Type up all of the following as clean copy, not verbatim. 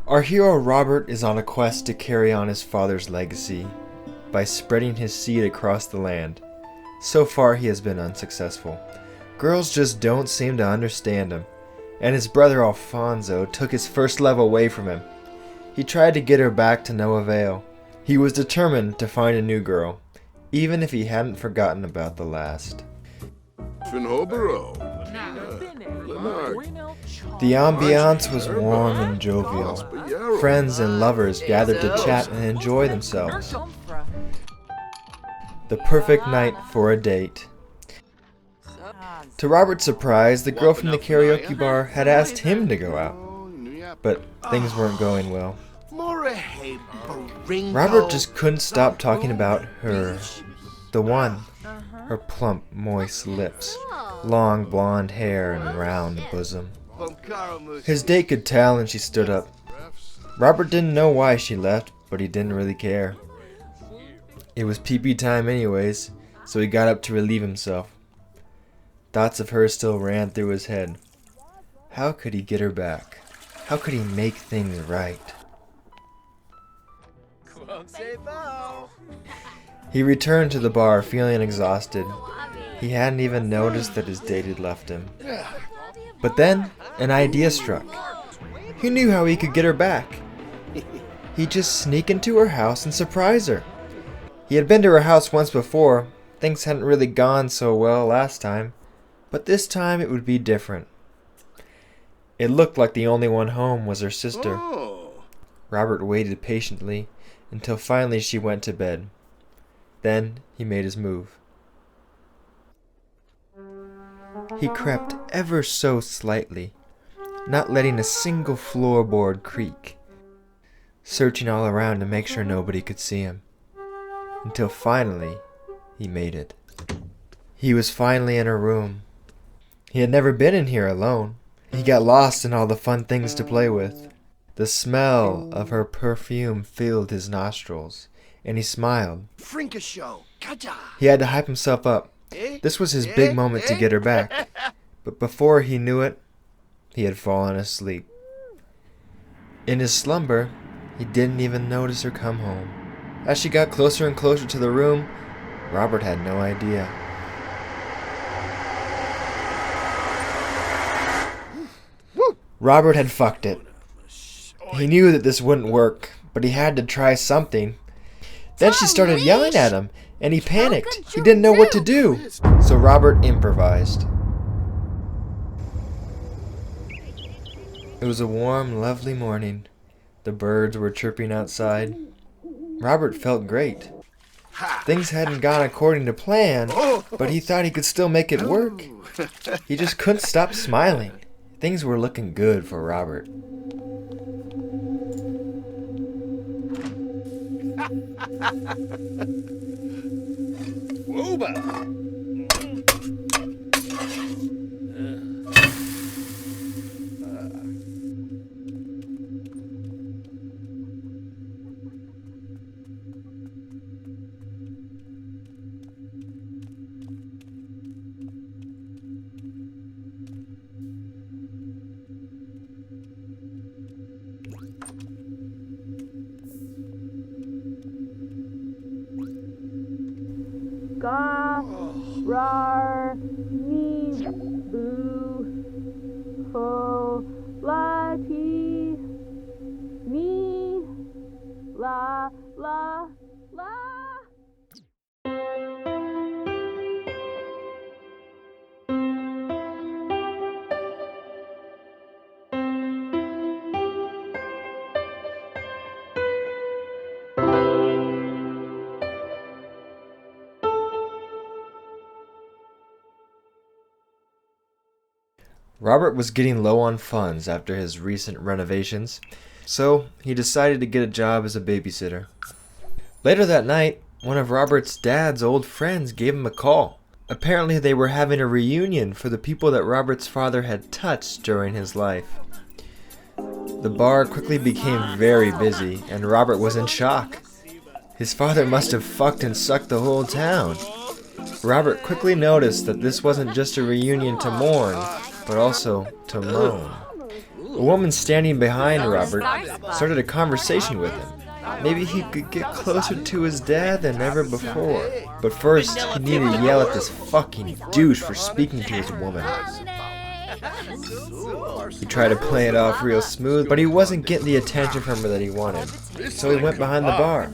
Our hero Robert is on a quest to carry on his father's legacy by spreading his seed across the land. So far he has been unsuccessful. Girls just don't seem to understand him, and his brother Alfonso took his first love away from him. He tried to get her back to no avail. He was determined to find a new girl, even if he hadn't forgotten about the last. The ambiance was warm and jovial. Friends and lovers gathered to chat and enjoy themselves. The perfect night for a date. To Robert's surprise, the girl from the karaoke bar had asked him to go out, but things weren't going well. Robert just couldn't stop talking about her, the one. Her plump, moist lips, long blonde hair, and round bosom. His date could tell, and she stood up. Robert didn't know why she left, but he didn't really care. It was pee-pee time anyways, so he got up to relieve himself. Thoughts of her still ran through his head. How could he get her back? How could he make things right? He returned to the bar feeling exhausted. He hadn't even noticed that his date had left him. But then, an idea struck. He knew how he could get her back. He'd just sneak into her house and surprise her. He had been to her house once before. Things hadn't really gone so well last time, but this time it would be different. It looked like the only one home was her sister. Robert waited patiently until finally she went to bed. Then he made his move. He crept ever so slightly, not letting a single floorboard creak, searching all around to make sure nobody could see him, until finally he made it. He was finally in her room. He had never been in here alone. He got lost in all the fun things to play with. The smell of her perfume filled his nostrils, and he smiled. He had to hype himself up. This was his big moment to get her back. But before he knew it, he had fallen asleep. In his slumber, he didn't even notice her come home. As she got closer and closer to the room, Robert had no idea. Robert had fucked it. He knew that this wouldn't work, but he had to try something. Then she started yelling at him, and he panicked. He didn't know what to do. So Robert improvised. It was a warm, lovely morning. The birds were chirping outside. Robert felt great. Things hadn't gone according to plan, but he thought he could still make it work. He just couldn't stop smiling. Things were looking good for Robert. Ga, rar, me, boo, ho, la, ti, me, la, la, la. Robert was getting low on funds after his recent renovations, so he decided to get a job as a babysitter. Later that night, one of Robert's dad's old friends gave him a call. Apparently they were having a reunion for the people that Robert's father had touched during his life. The bar quickly became very busy, and Robert was in shock. His father must have fucked and sucked the whole town. Robert quickly noticed that this wasn't just a reunion to mourn, but also to moan. A woman standing behind Robert started a conversation with him. Maybe he could get closer to his dad than ever before. But first, he needed to yell at this fucking douche for speaking to his woman. He tried to play it off real smooth, but he wasn't getting the attention from her that he wanted. So he went behind the bar.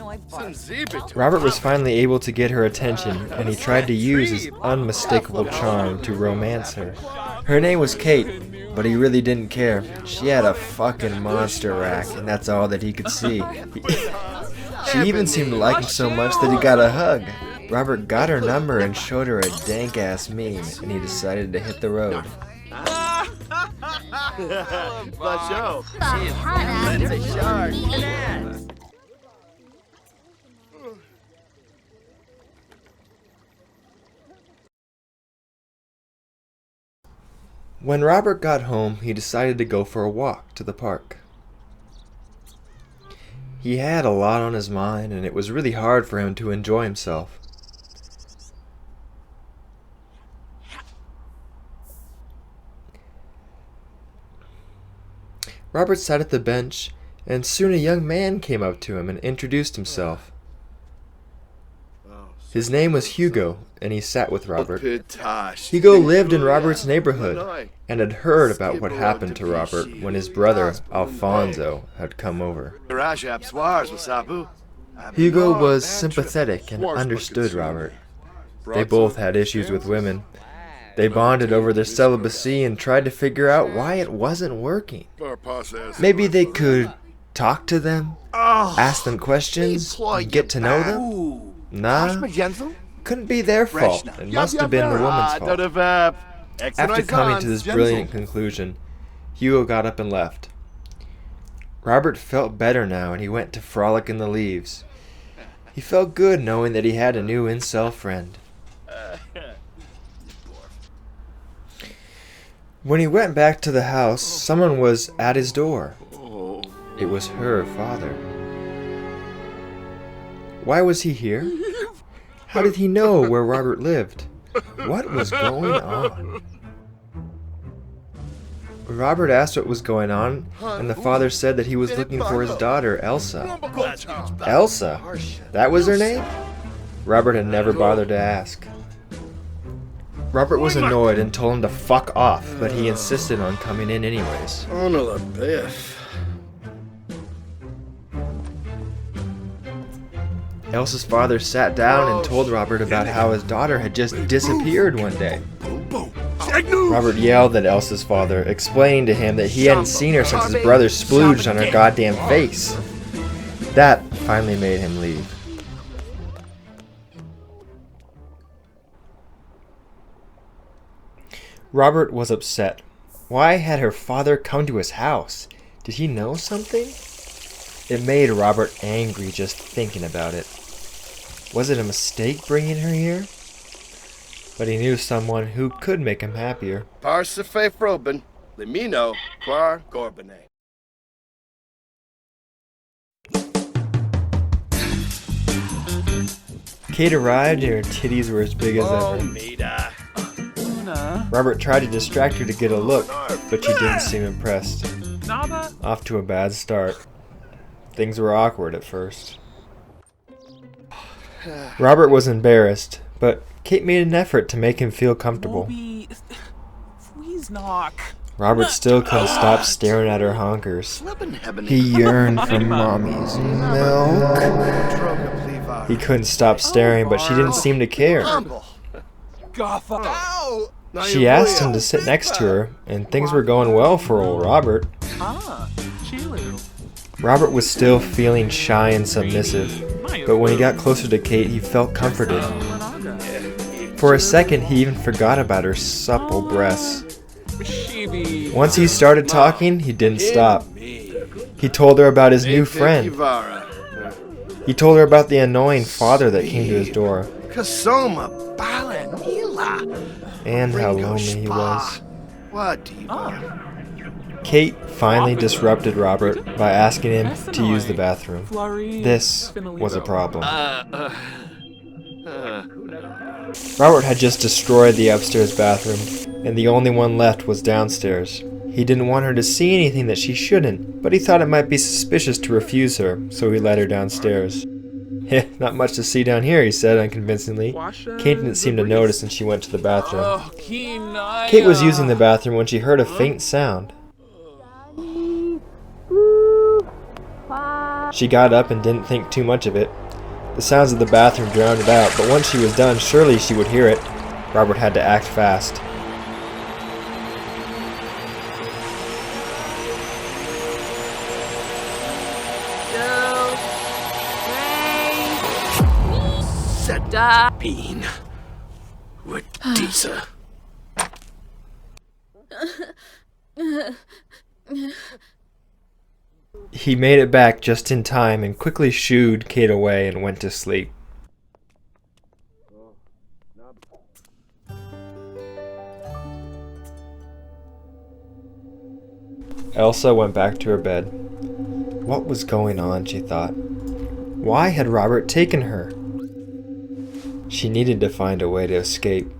Robert was finally able to get her attention, and he tried to use his unmistakable charm to romance her. Her name was Kate, but he really didn't care. She had a fucking monster rack, and that's all that he could see. She even seemed to like him so much that he got a hug. Robert got her number and showed her a dank-ass meme, and he decided to hit the road. When Robert got home, he decided to go for a walk to the park. He had a lot on his mind, and it was really hard for him to enjoy himself. Robert sat at the bench, and soon a young man came up to him and introduced himself. His name was Hugo, and he sat with Robert. Hugo lived in Robert's neighborhood and had heard about what happened to Robert when his brother, Alfonso, had come over. Hugo was sympathetic and understood Robert. They both had issues with women. They bonded over their celibacy and tried to figure out why it wasn't working. Maybe they could talk to them, ask them questions, and get to know them? Nah, couldn't be their fault. It must have been the woman's fault. After coming to this brilliant conclusion, Hugo got up and left. Robert felt better now, and he went to frolic in the leaves. He felt good knowing that he had a new incel friend. When he went back to the house, someone was at his door. It was her father. Why was he here? How did he know where Robert lived? What was going on? Robert asked what was going on, and the father said that he was looking for his daughter, Elsa. Elsa? That was her name? Robert had never bothered to ask. Robert was annoyed and told him to fuck off, but he insisted on coming in anyways. Elsa's father sat down and told Robert about how his daughter had just disappeared one day. Robert yelled at Elsa's father, explaining to him that he hadn't seen her since his brother splooged on her goddamn face. That finally made him leave. Robert was upset. Why had her father come to his house? Did he know something? It made Robert angry just thinking about it. Was it a mistake bringing her here? But he knew someone who could make him happier. Kate arrived and her titties were as big as ever. Robert tried to distract her to get a look, but she didn't seem impressed. Off to a bad start. Things were awkward at first. Robert was embarrassed, but Kate made an effort to make him feel comfortable. Robert still couldn't stop staring at her honkers. He yearned for mommy's milk. He couldn't stop staring, but she didn't seem to care. She asked him to sit next to her, and things were going well for old Robert. Robert was still feeling shy and submissive, but when he got closer to Kate, he felt comforted. For a second, he even forgot about her supple breasts. Once he started talking, he didn't stop. He told her about his new friend. He told her about the annoying father that came to his door. And how lonely he was. Kate finally disrupted Robert by asking him to use the bathroom. This was a problem. Robert had just destroyed the upstairs bathroom, and the only one left was downstairs. He didn't want her to see anything that she shouldn't, but he thought it might be suspicious to refuse her, so he led her downstairs. Heh, not much to see down here, he said unconvincingly. Kate didn't seem to notice and she went to the bathroom. Kate was using the bathroom when she heard a faint sound. She got up and didn't think too much of it. The sounds of the bathroom drowned it out, but once she was done, surely she would hear it. Robert had to act fast. Bean. With Tisa. He made it back just in time and quickly shooed Kate away and went to sleep. Elsa went back to her bed. What was going on, she thought. Why had Robert taken her? She needed to find a way to escape.